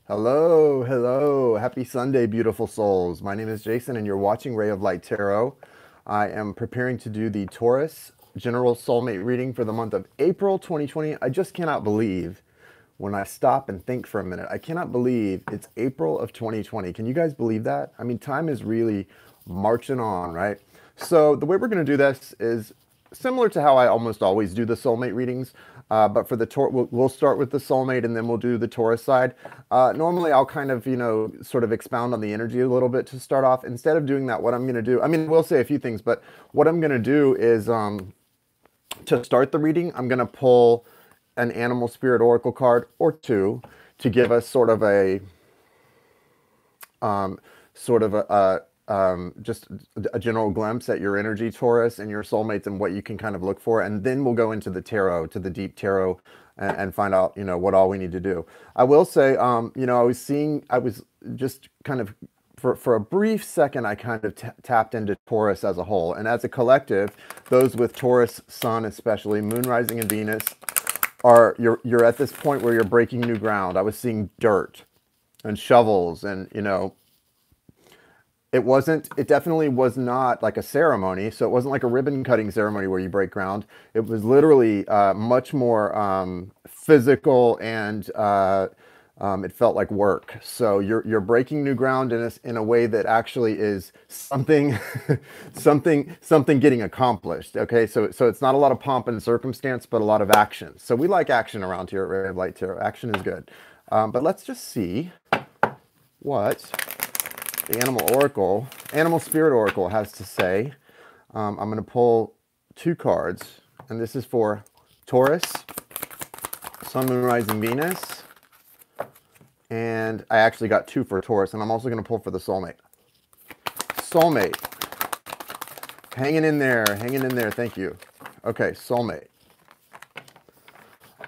Hello, hello. Happy Sunday, beautiful souls. My name is Jason, and you're watching Ray of Light Tarot. I am preparing to do the Taurus General Soulmate reading for the month of April 2020. I just cannot believe when I stop and think for a minute. I cannot believe it's April of 2020. Can you guys believe that? I mean, time is really marching on, right? So the way we're going to do this is similar to how I almost always do the soulmate readings, but for the we'll start with the soulmate and then we'll do the Taurus side. Normally I'll kind of, sort of expound on the energy a little bit to start off. Instead of doing that, what I'm going to do, I mean, we'll say a few things, but what I'm going to do is to start the reading, I'm going to pull an animal spirit oracle card or two to give us just a general glimpse at your energy, Taurus, and your soulmates and what you can kind of look for. And then we'll go into the tarot, to the deep tarot, and find out, what all we need to do. I will say, I was just kind of, for a brief second, I kind of tapped into Taurus as a whole. And as a collective, those with Taurus sun, especially Moon, Rising, and Venus, you're at this point where you're breaking new ground. I was seeing dirt and shovels and, it definitely was not like a ceremony. So it wasn't like a ribbon cutting ceremony where you break ground. It was literally much more physical, and it felt like work. So you're breaking new ground in a way that actually is something, something getting accomplished. Okay, so it's not a lot of pomp and circumstance, but a lot of action. So we like action around here at Ray of Light Tarot. Action is good. But let's just see what the Animal Spirit Oracle has to say. I'm going to pull two cards, and this is for Taurus, Sun, Moon, Rising, Venus, and I actually got two for Taurus, and I'm also going to pull for the Soulmate. Soulmate, hanging in there, thank you. Okay, Soulmate.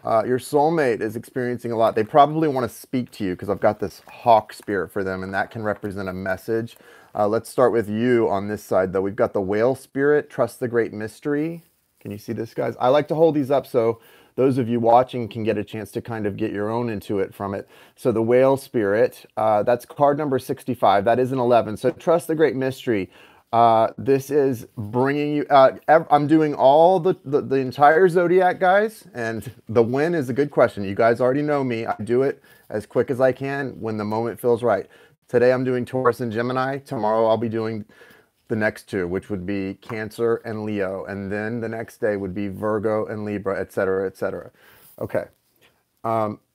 Your soulmate is experiencing a lot. They probably want to speak to you because I've got this hawk spirit for them, and that can represent a message. Let's start with you on this side, though. We've got the whale spirit, trust the great mystery. Can you see this, guys? I like to hold these up so those of you watching can get a chance to kind of get your own intuit from it. So the whale spirit, that's card number 65. That is an 11. So trust the great mystery. This is bringing you, I'm doing all the entire zodiac, guys, and the when is a good question. You guys already know me. I do it as quick as I can when the moment feels right. Today I'm doing Taurus and Gemini. Tomorrow I'll be doing the next two, which would be Cancer and Leo, and then the next day would be Virgo and Libra, etc., etc. Okay.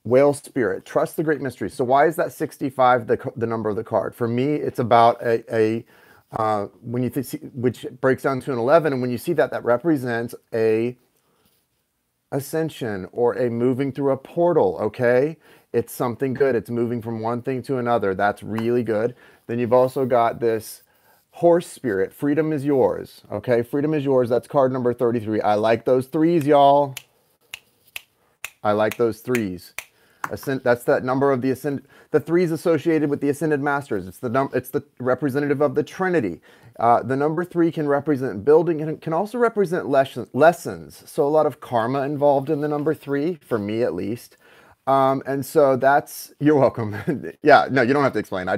Whale spirit, trust the great mystery. So why is that 65 the number of the card? For me, it's about when you which breaks down to an 11, and when you see that, that represents a ascension or a moving through a portal. Okay, it's something good. It's moving from one thing to another. That's really good. Then you've also got this horse spirit, freedom is yours. Okay, freedom is yours. That's card number 33. I like those threes, y'all. I like those threes. That's that number of the ascend. The threes associated with the ascended masters. It's the representative of the Trinity. The number 3 can represent building, and it can also represent lessons. So a lot of karma involved in the number 3, for me at least. And so that's, you're welcome. Yeah, no, you don't have to explain.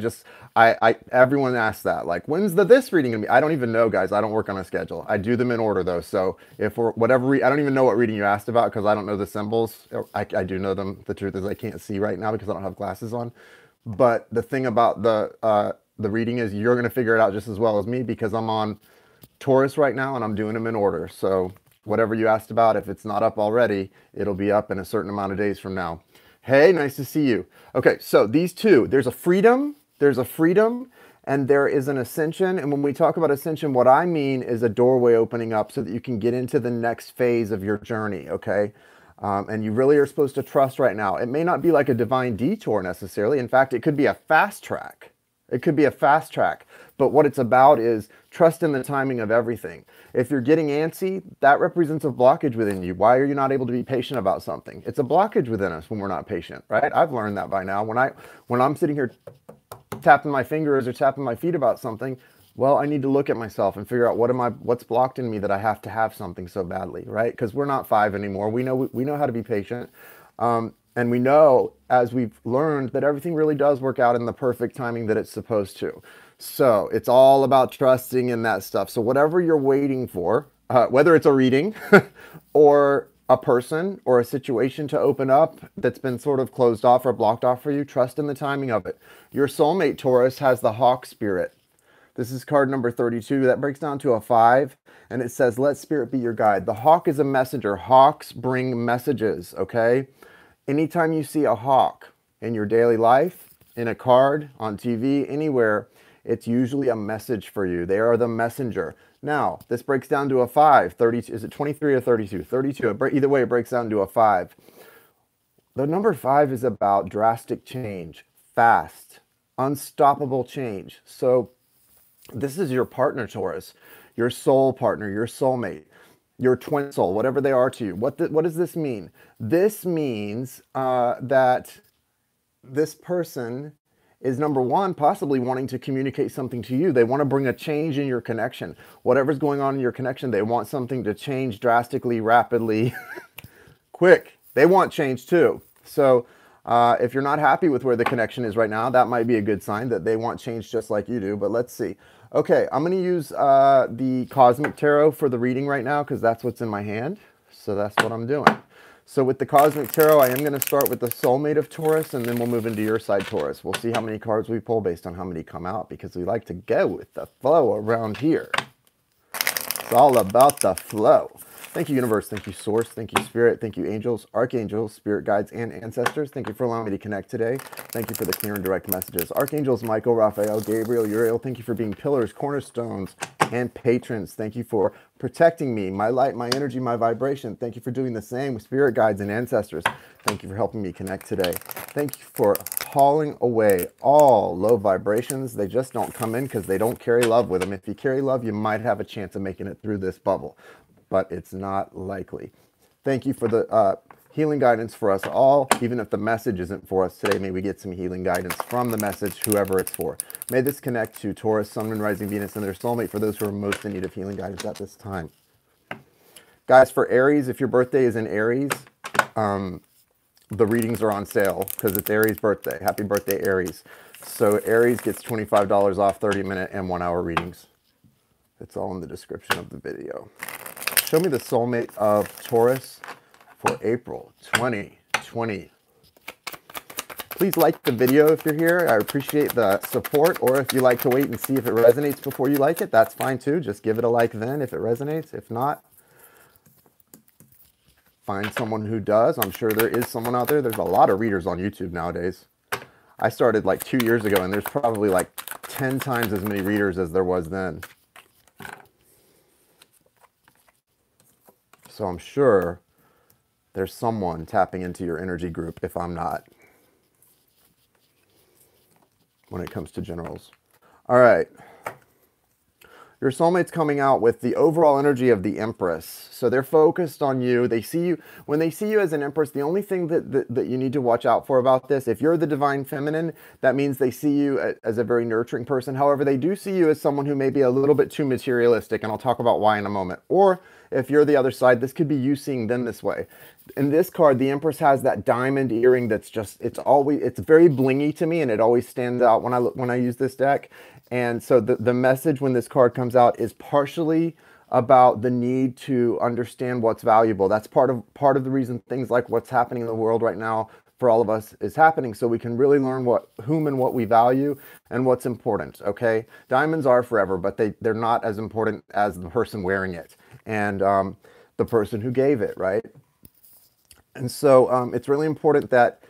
Everyone asks that, like, when's this reading gonna be? I don't even know, guys. I don't work on a schedule. I do them in order, though. So if for whatever I don't even know what reading you asked about because I don't know the symbols. I do know them. The truth is I can't see right now because I don't have glasses on. But the thing about the reading is you're gonna figure it out just as well as me because I'm on Taurus right now and I'm doing them in order. So whatever you asked about, if it's not up already, it'll be up in a certain amount of days from now. Hey, nice to see you. Okay, so these two, there's a freedom, and there is an ascension. And when we talk about ascension, what I mean is a doorway opening up so that you can get into the next phase of your journey, okay? And you really are supposed to trust right now. It may not be like a divine detour necessarily. In fact, it could be a fast track. It could be a fast track. But what it's about is trust in the timing of everything. If you're getting antsy, that represents a blockage within you. Why are you not able to be patient about something? It's a blockage within us when we're not patient, right? I've learned that by now. When I'm sitting here tapping my fingers or tapping my feet about something, well, I need to look at myself and figure out what's blocked in me that I have to have something so badly, right? Because we're not 5 anymore. We know how to be patient. And we know as we've learned, that everything really does work out in the perfect timing that it's supposed to. So it's all about trusting in that stuff. So whatever you're waiting for, whether it's a reading or a person or a situation to open up that's been sort of closed off or blocked off for you, trust in the timing of it. Your soulmate, Taurus, has the hawk spirit. This is card number 32. That breaks down to a 5, and it says, let spirit be your guide. The hawk is a messenger. Hawks bring messages, okay? Anytime you see a hawk in your daily life, in a card, on TV, anywhere, it's usually a message for you. They are the messenger. Now, this breaks down to a 5. 32, is it 23 or 32? 32. Either way, it breaks down to a 5. The number 5 is about drastic change, fast, unstoppable change. So this is your partner, Taurus, your soul partner, your soulmate, your twin soul, whatever they are to you. What does this mean? This means that this person is, number one, possibly wanting to communicate something to you. They want to bring a change in your connection. Whatever's going on in your connection, they want something to change drastically, rapidly, quick. They want change too. So if you're not happy with where the connection is right now, that might be a good sign that they want change just like you do. But let's see. Okay, I'm going to use the Cosmic Tarot for the reading right now because that's what's in my hand. So that's what I'm doing. So with the Cosmic Tarot, I am going to start with the soulmate of Taurus, and then we'll move into your side, Taurus. We'll see how many cards we pull based on how many come out, because we like to go with the flow around here. It's all about the flow. Thank you, Universe. Thank you, Source. Thank you, Spirit. Thank you, Angels, Archangels, Spirit Guides, and Ancestors. Thank you for allowing me to connect today. Thank you for the clear and direct messages. Archangels, Michael, Raphael, Gabriel, Uriel, thank you for being pillars, cornerstones, and patrons. Thank you for protecting me, my light, my energy, my vibration. Thank you for doing the same with Spirit Guides and Ancestors. Thank you for helping me connect today. Thank you for hauling away all low vibrations. They just don't come in because they don't carry love with them. If you carry love, you might have a chance of making it through this bubble, but it's not likely. Thank you for the healing guidance for us all. Even if the message isn't for us today, may we get some healing guidance from the message, whoever it's for. May this connect to Taurus, Sun, Moon, Rising, Venus, and their soulmate for those who are most in need of healing guidance at this time. Guys, for Aries, if your birthday is in Aries, the readings are on sale because it's Aries' birthday. Happy birthday, Aries. So Aries gets $25 off 30-minute and 1-hour readings. It's all in the description of the video. Show me the soulmate of Taurus for April 2020. Please like the video if you're here. I appreciate the support. Or if you like to wait and see if it resonates before you like it, that's fine too. Just give it a like then if it resonates. If not, find someone who does. I'm sure there is someone out there. There's a lot of readers on YouTube nowadays. I started like 2 years ago, and there's probably like 10 times as many readers as there was then. So I'm sure there's someone tapping into your energy group if I'm not, when it comes to generals. All right. Your soulmate's coming out with the overall energy of the Empress. So they're focused on you. They see you, when they see you as an Empress, the only thing that you need to watch out for about this, if you're the Divine Feminine, that means they see you as a very nurturing person. However, they do see you as someone who may be a little bit too materialistic, and I'll talk about why in a moment. Or if you're the other side, this could be you seeing them this way. In this card, the Empress has that diamond earring that's just, it's very blingy to me, and it always stands out when I use this deck. And so the message when this card comes out is partially about the need to understand what's valuable. That's part of the reason things like what's happening in the world right now for all of us is happening, so we can really learn whom and what we value and what's important, okay? Diamonds are forever, but they're not as important as the person wearing it and the person who gave it, right? And so it's really important that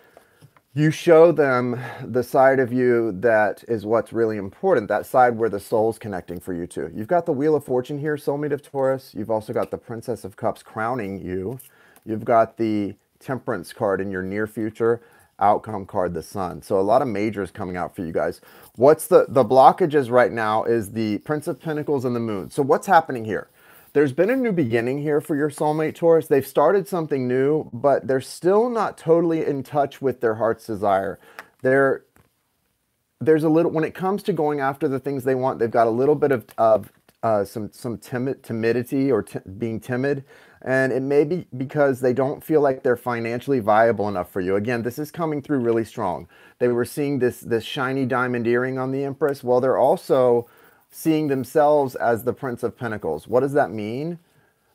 you show them the side of you that is what's really important, that side where the soul's connecting for you too. You've got the Wheel of Fortune here, soulmate of Taurus. You've also got the Princess of Cups crowning you. You've got the Temperance card in your near future, outcome card, the Sun. So a lot of majors coming out for you guys. What's the blockages right now is the Prince of Pentacles and the Moon. So what's happening here? There's been a new beginning here for your soulmate, Taurus. They've started something new, but they're still not totally in touch with their heart's desire. There's a little, when it comes to going after the things they want, they've got a little bit of some timidity or being timid. And it may be because they don't feel like they're financially viable enough for you. Again, this is coming through really strong. They were seeing this shiny diamond earring on the Empress. Well, they're also seeing themselves as the Prince of Pentacles. What does that mean?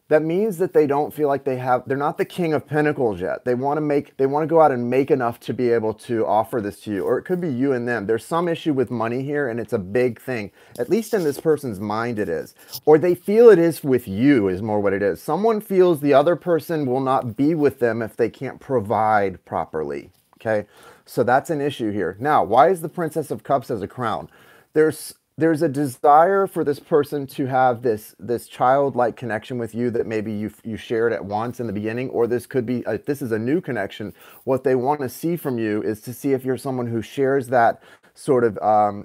That means that they don't feel like they're not the King of Pentacles yet. They want to go out and make enough to be able to offer this to you. Or it could be you and them. There's some issue with money here, and it's a big thing. At least in this person's mind it is. Or they feel it is with you is more what it is. Someone feels the other person will not be with them if they can't provide properly. Okay? So that's an issue here. Now, why is the Princess of Cups as a crown? There's a desire for this person to have this childlike connection with you that maybe you shared at once in the beginning, or this could be this is a new connection. What they want to see from you is to see if you're someone who shares that sort of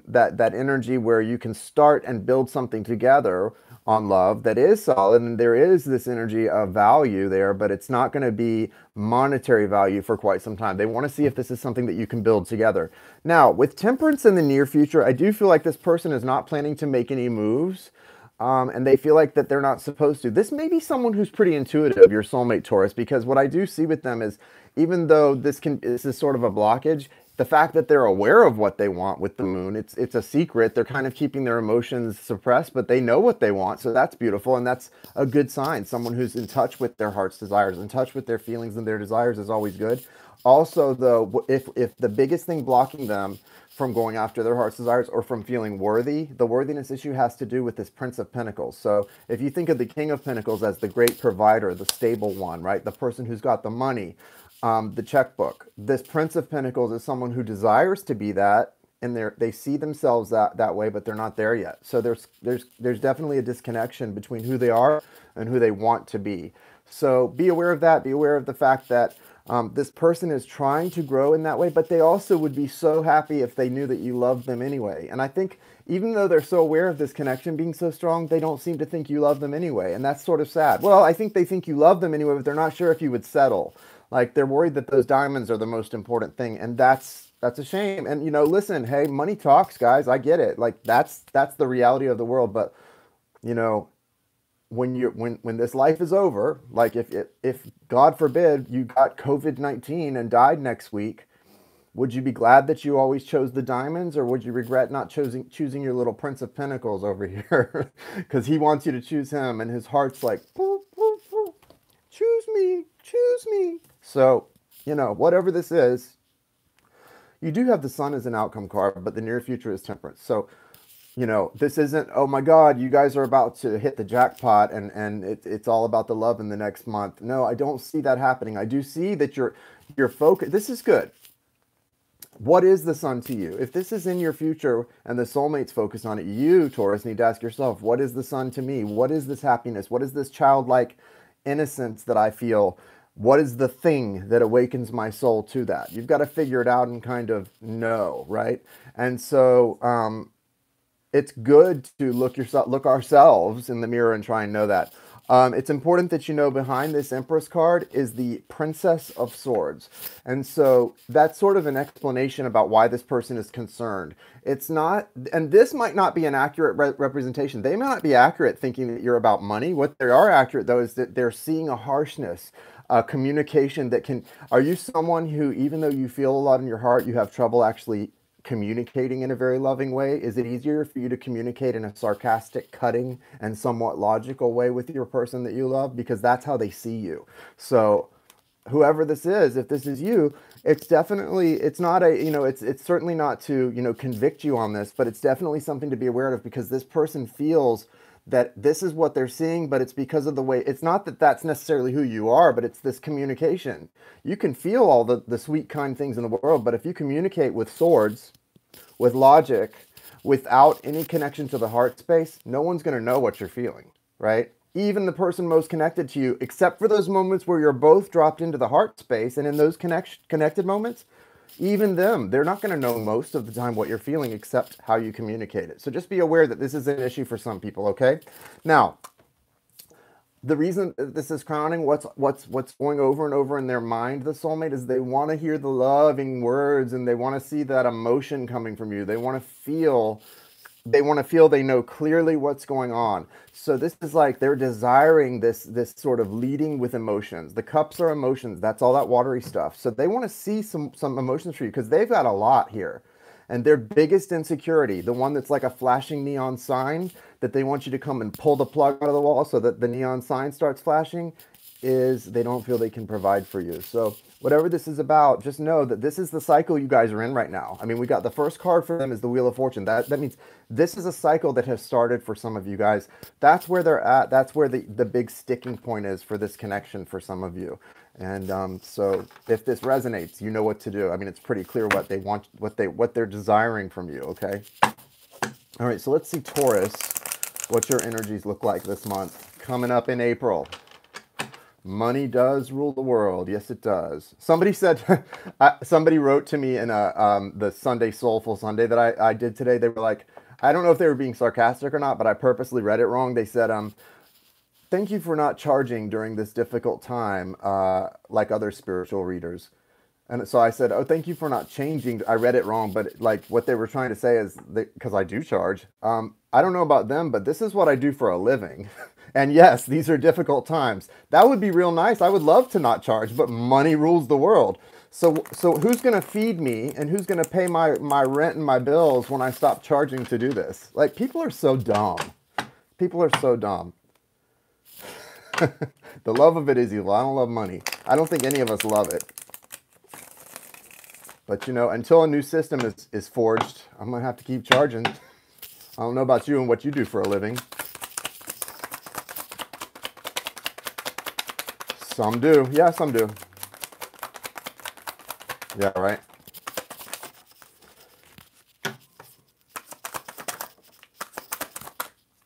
that energy where you can start and build something together on love that is solid, and there is this energy of value there, but it's not going to be monetary value for quite some time. They want to see if this is something that you can build together. Now, with Temperance in the near future, I do feel like this person is not planning to make any moves, and they feel like that they're not supposed to. This may be someone who's pretty intuitive, your soulmate Taurus, because what I do see with them is, even though this is sort of a blockage, the fact that they're aware of what they want with the moon, it's a secret. They're kind of keeping their emotions suppressed, but they know what they want. So that's beautiful. And that's a good sign. Someone who's in touch with their heart's desires, in touch with their feelings and their desires is always good. Also, though, if the biggest thing blocking them from going after their heart's desires or from feeling worthy, the worthiness issue has to do with this Prince of Pentacles. So if you think of the King of Pentacles as the great provider, the stable one, right? The person who's got the money, the checkbook. This Prince of Pentacles is someone who desires to be that, and they see themselves that way, but they're not there yet. So there's definitely a disconnection between who they are and who they want to be. So be aware of that. Be aware of the fact that this person is trying to grow in that way, but they also would be so happy if they knew that you loved them anyway. And I think even though they're so aware of this connection being so strong, they don't seem to think you love them anyway. And that's sort of sad. Well, I think they think you love them anyway, but they're not sure if you would settle. Like, they're worried that those diamonds are the most important thing, and that's a shame. And, you know, listen, hey, money talks, guys. I get it. Like, that's the reality of the world. But, you know, when this life is over, like if God forbid you got COVID-19 and died next week, would you be glad that you always chose the diamonds, or would you regret not choosing your little Prince of Pentacles over here? Because he wants you to choose him, and his heart's like, boop, boop, boop. Choose me, choose me. So, you know, whatever this is, you do have the Sun as an outcome card, but the near future is Temperance. So, you know, this isn't, oh my God, you guys are about to hit the jackpot and it's all about the love in the next month. No, I don't see that happening. I do see that you're focused. This is good. What is the Sun to you? If this is in your future and the soulmate's focused on it, you, Taurus, need to ask yourself, what is the Sun to me? What is this happiness? What is this childlike innocence that I feel? What is the thing that awakens my soul to that? You've got to figure it out and kind of know, right? And so it's good to look ourselves in the mirror and try and know that. It's important that you know behind this Empress card is the Princess of Swords. And so that's sort of an explanation about why this person is concerned. It's not, and this might not be an accurate representation. They may not be accurate thinking that you're about money. What they are accurate, though, is that they're seeing a harshness, communication that can, are you someone who, even though you feel a lot in your heart, you have trouble actually communicating in a very loving way? Is it easier for you to communicate in a sarcastic, cutting, and somewhat logical way with your person that you love? Because that's how they see you. So whoever this is, if this is you, it's definitely, it's not a, you know, it's certainly not to, you know, convict you on this, but it's definitely something to be aware of, because this person feels that this is what they're seeing, but it's because of the way, it's not that that's necessarily who you are, but it's this communication. You can feel all the sweet, kind things in the world, but if you communicate with swords, with logic, without any connection to the heart space, no one's going to know what you're feeling, right? Even the person most connected to you, except for those moments where you're both dropped into the heart space, and in those connected moments, even them, they're not going to know most of the time what you're feeling except how you communicate it. So just be aware that this is an issue for some people, okay? Now, the reason this is crowning, what's going over and over in their mind, the soulmate, is they want to hear the loving words, and they want to see that emotion coming from you. They want to feel They want to feel they know clearly what's going on. So this is like they're desiring this sort of leading with emotions. The cups are emotions. That's all that watery stuff. So they want to see some emotions for you because they've got a lot here. And their biggest insecurity, the one that's like a flashing neon sign that they want you to come and pull the plug out of the wall so that the neon sign starts flashing, is they don't feel they can provide for you. So whatever this is about, just know that this is the cycle you guys are in right now. I mean, we got the first card for them is the Wheel of Fortune. That means this is a cycle that has started for some of you guys. That's where they're at. That's where the big sticking point is for this connection for some of you. And so if this resonates, you know what to do. I mean, it's pretty clear what they want, what they're desiring from you, okay? All right, so let's see, Taurus, what your energies look like this month. Coming up in April. Money does rule the world. Yes, it does. Somebody said, somebody wrote to me in the Sunday Soulful Sunday that I did today. They were like, I don't know if they were being sarcastic or not, but I purposely read it wrong. They said, thank you for not charging during this difficult time like other spiritual readers. And so I said, oh, thank you for not changing. I read it wrong, but like what they were trying to say is, because I do charge. I don't know about them, but this is what I do for a living. And yes, these are difficult times. That would be real nice. I would love to not charge, but money rules the world. So who's going to feed me and who's going to pay my rent and my bills when I stop charging to do this? Like, people are so dumb. People are so dumb. The love of it is evil. I don't love money. I don't think any of us love it. But, you know, until a new system is forged, I'm going to have to keep charging. I don't know about you and what you do for a living. Some do. Yeah, some do. Yeah, right.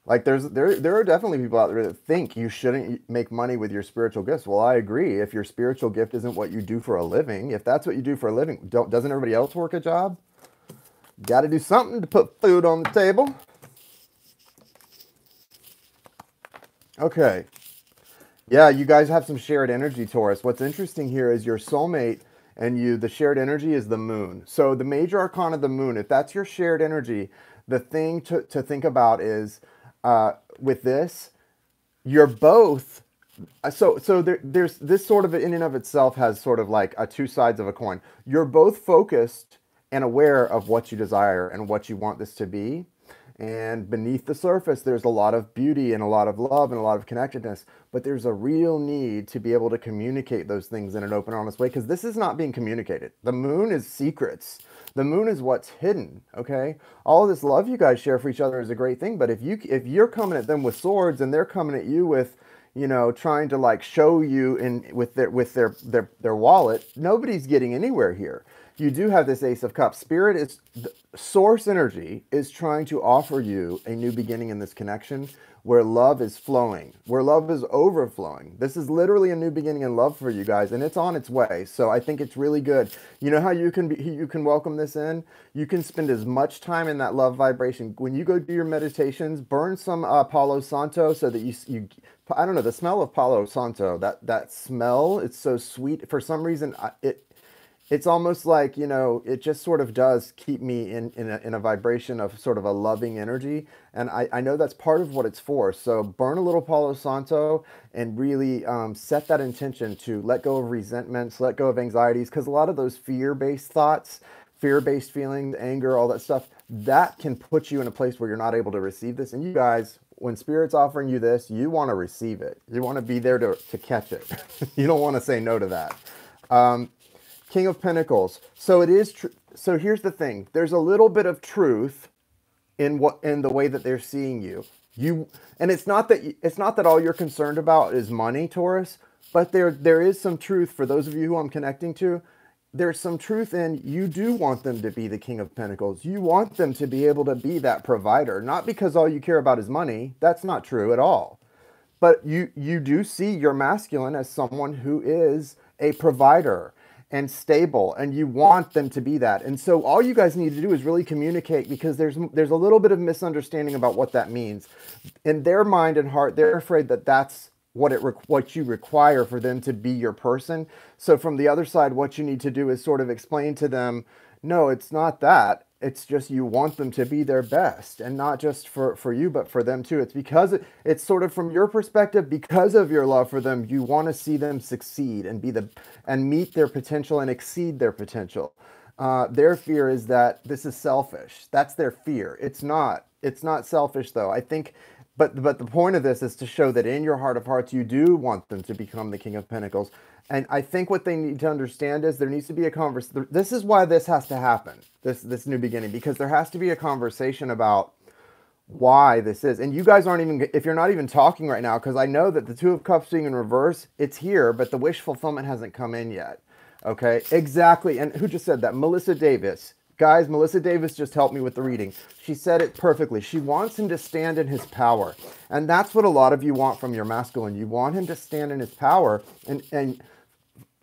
Like there are definitely people out there that think you shouldn't make money with your spiritual gifts. Well, I agree. If your spiritual gift isn't what you do for a living, if that's what you do for a living, doesn't everybody else work a job? Got to do something to put food on the table. Okay. Yeah, you guys have some shared energy, Taurus. What's interesting here is your soulmate and you, the shared energy is the moon. So the major arcana of the moon, if that's your shared energy, the thing to think about is with this, you're both, there's this sort of in and of itself has sort of like two sides of a coin. You're both focused and aware of what you desire and what you want this to be. And beneath the surface, there's a lot of beauty and a lot of love and a lot of connectedness. But there's a real need to be able to communicate those things in an open, honest way, because this is not being communicated. The moon is secrets. The moon is what's hidden, okay? All of this love you guys share for each other is a great thing, but if you're coming at them with swords and they're coming at you with, you know, trying to like show you with their wallet, nobody's getting anywhere here. You do have this Ace of Cups. Spirit is, source energy is trying to offer you a new beginning in this connection where love is flowing, where love is overflowing. This is literally a new beginning in love for you guys, and it's on its way. So I think it's really good. You know how you can welcome this in? You can spend as much time in that love vibration. When you go do your meditations, burn some Palo Santo so that you I don't know, the smell of Palo Santo, that smell, it's so sweet. For some reason, it's almost like, you know, it just sort of does keep me in a vibration of sort of a loving energy. And I know that's part of what it's for. So burn a little Palo Santo and really set that intention to let go of resentments, let go of anxieties, because a lot of those fear-based thoughts, fear-based feelings, anger, all that stuff, that can put you in a place where you're not able to receive this. And you guys, when Spirit's offering you this, you want to receive it. You want to be there to catch it. You don't want to say no to that. King of Pentacles. So it is true. So here's the thing. There's a little bit of truth in the way that they're seeing you. And it's not that all you're concerned about is money, Taurus, but there is some truth for those of you who I'm connecting to. There's some truth in you do want them to be the King of Pentacles. You want them to be able to be that provider, not because all you care about is money. That's not true at all. But you do see your masculine as someone who is a provider and stable, and you want them to be that. And so all you guys need to do is really communicate, because there's a little bit of misunderstanding about what that means. In their mind and heart, they're afraid that that's what you require for them to be your person. So from the other side, what you need to do is sort of explain to them, no, it's not that. It's just you want them to be their best, and not just for you, but for them too. It's because it's sort of from your perspective, because of your love for them, you want to see them succeed and and meet their potential and exceed their potential. Their fear is that this is selfish. That's their fear. It's not. It's not selfish though. I think, but the point of this is to show that in your heart of hearts, you do want them to become the King of Pentacles. And I think what they need to understand is there needs to be a conversation. This is why this has to happen, this new beginning, because there has to be a conversation about why this is. And you guys aren't even, if you're not even talking right now, because I know that the Two of Cups being in reverse, it's here, but the wish fulfillment hasn't come in yet. Okay, exactly. And who just said that? Melissa Davis. Guys, Melissa Davis just helped me with the reading. She said it perfectly. She wants him to stand in his power. And that's what a lot of you want from your masculine. You want him to stand in his power. And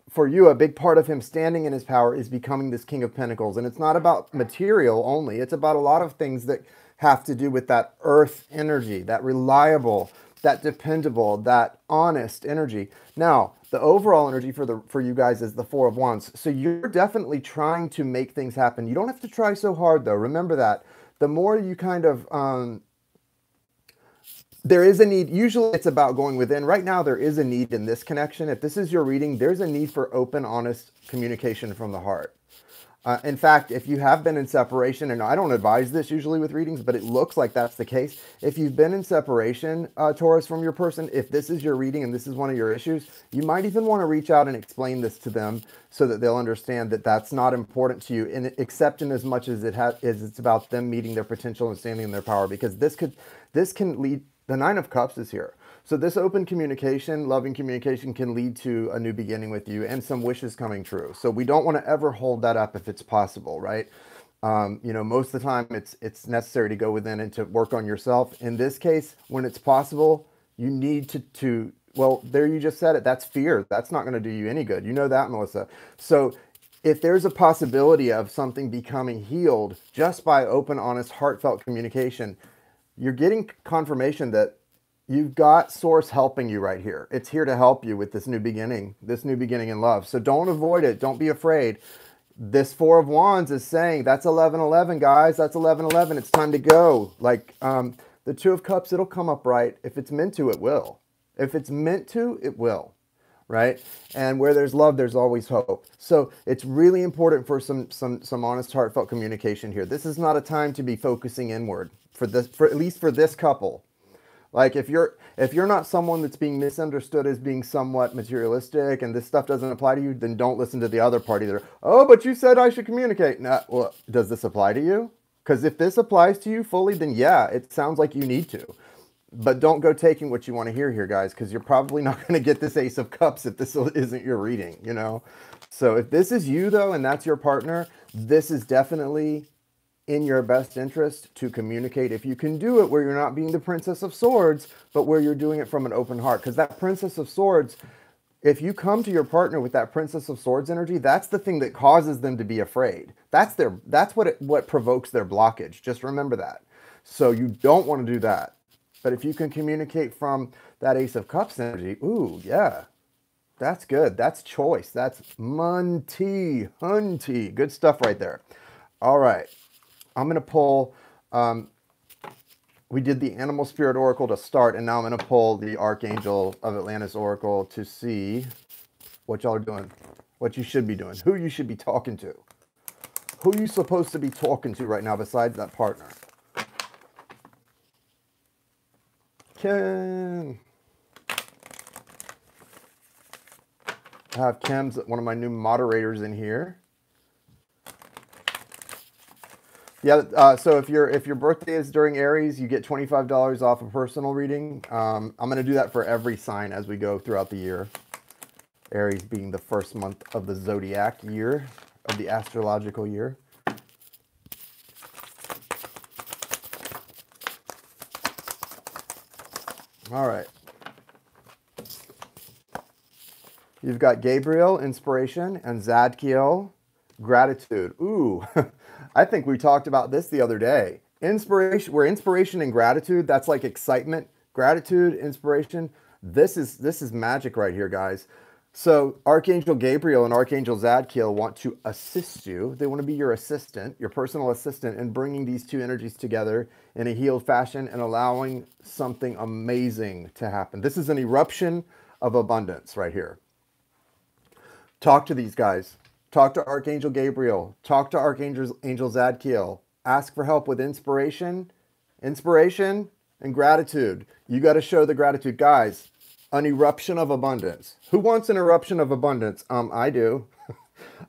for you, a big part of him standing in his power is becoming this King of Pentacles. And it's not about material only. It's about a lot of things that have to do with that earth energy, that reliable, that dependable, that honest energy. Now, the overall energy for you guys is the Four of Wands. So you're definitely trying to make things happen. You don't have to try so hard, though. Remember that. The more you kind of... there is a need. Usually it's about going within. Right now, there is a need in this connection. If this is your reading, there's a need for open, honest communication from the heart. In fact, if you have been in separation, and I don't advise this usually with readings, but it looks like that's the case. If you've been in separation, Taurus, from your person, if this is your reading and this is one of your issues, you might even want to reach out and explain this to them so that they'll understand that that's not important to you, and except in as much as it's about them meeting their potential and standing in their power, because this can lead. The Nine of Cups is here. So this open communication, loving communication can lead to a new beginning with you and some wishes coming true. So we don't want to ever hold that up if it's possible, right? You know, most of the time it's necessary to go within and to work on yourself. In this case, when it's possible, you need to well, there you just said it. That's fear. That's not going to do you any good. You know that, Melissa. So if there's a possibility of something becoming healed just by open, honest, heartfelt communication, you're getting confirmation that you've got Source helping you right here. It's here to help you with this new beginning in love. So don't avoid it. Don't be afraid. This Four of Wands is saying that's 11-11, guys. That's 11-11. It's time to go. Like the Two of Cups, it'll come up right. If it's meant to, it will. If it's meant to, it will. Right? And where there's love, there's always hope. So it's really important for some honest, heartfelt communication here. This is not a time to be focusing inward for at least for this couple. Like if you're not someone that's being misunderstood as being somewhat materialistic and this stuff doesn't apply to you, then don't listen to the other party. They're, oh, but you said I should communicate. Nah, well, does this apply to you? Because if this applies to you fully, then yeah, it sounds like you need to. But don't go taking what you want to hear here, guys, because you're probably not going to get this Ace of Cups if this isn't your reading, you know? So if this is you, though, and that's your partner, this is definitely in your best interest to communicate. If you can do it where you're not being the Princess of Swords, but where you're doing it from an open heart. Because that Princess of Swords, if you come to your partner with that Princess of Swords energy, that's the thing that causes them to be afraid. That's what provokes their blockage. Just remember that. So you don't want to do that. But if you can communicate from that Ace of Cups energy, ooh, yeah, that's good. That's choice. That's hunty. Good stuff right there. All right. I'm going to pull, we did the Animal Spirit Oracle to start, and now I'm going to pull the Archangel of Atlantis Oracle to see what y'all are doing, what you should be doing, who you should be talking to, who you supposed to be talking to right now besides that partner. Kim. I have Kim's, one of my new moderators in here. Yeah, so if your birthday is during Aries, you get $25 off a personal reading. I'm going to do that for every sign as we go throughout the year. Aries being the first month of the zodiac year, of the astrological year. All right. You've got Gabriel, inspiration, and Zadkiel, gratitude. Ooh, I think we talked about this the other day. Inspiration, where inspiration and gratitude, that's like excitement. Gratitude, inspiration. This is magic right here, guys. So Archangel Gabriel and Archangel Zadkiel want to assist you. They want to be your assistant, your personal assistant, in bringing these two energies together in a healed fashion and allowing something amazing to happen. This is an eruption of abundance right here. Talk to these guys. Talk to Archangel Gabriel. Talk to Archangel Zadkiel. Ask for help with inspiration and gratitude. You got to show the gratitude. Guys, an eruption of abundance. Who wants an eruption of abundance? I do.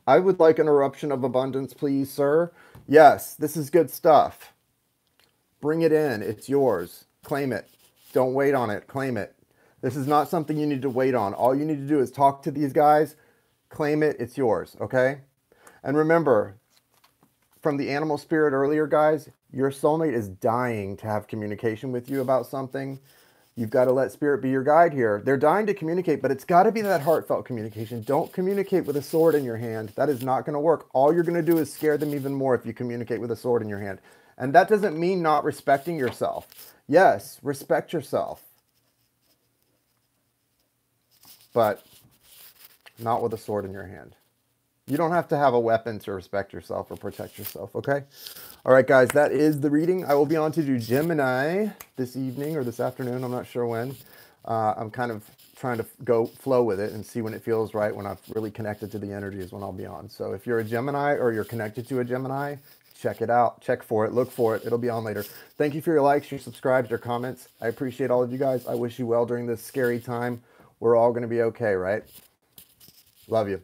I would like an eruption of abundance, please, sir. Yes, this is good stuff. Bring it in. It's yours. Claim it. Don't wait on it. Claim it. This is not something you need to wait on. All you need to do is talk to these guys. Claim it. It's yours. Okay? And remember, from the animal spirit earlier, guys, your soulmate is dying to have communication with you about something. You've got to let spirit be your guide here. They're dying to communicate, but it's got to be that heartfelt communication. Don't communicate with a sword in your hand. That is not going to work. All you're going to do is scare them even more if you communicate with a sword in your hand. And that doesn't mean not respecting yourself. Yes, respect yourself. But not with a sword in your hand. You don't have to have a weapon to respect yourself or protect yourself, okay? All right, guys, that is the reading. I will be on to do Gemini this evening or this afternoon. I'm not sure when. I'm kind of trying to go flow with it and see when it feels right, when I've really connected to the energy is when I'll be on. So if you're a Gemini or you're connected to a Gemini, check it out. Check for it. Look for it. It'll be on later. Thank you for your likes, your subscribes, your comments. I appreciate all of you guys. I wish you well during this scary time. We're all going to be okay, right? Love you.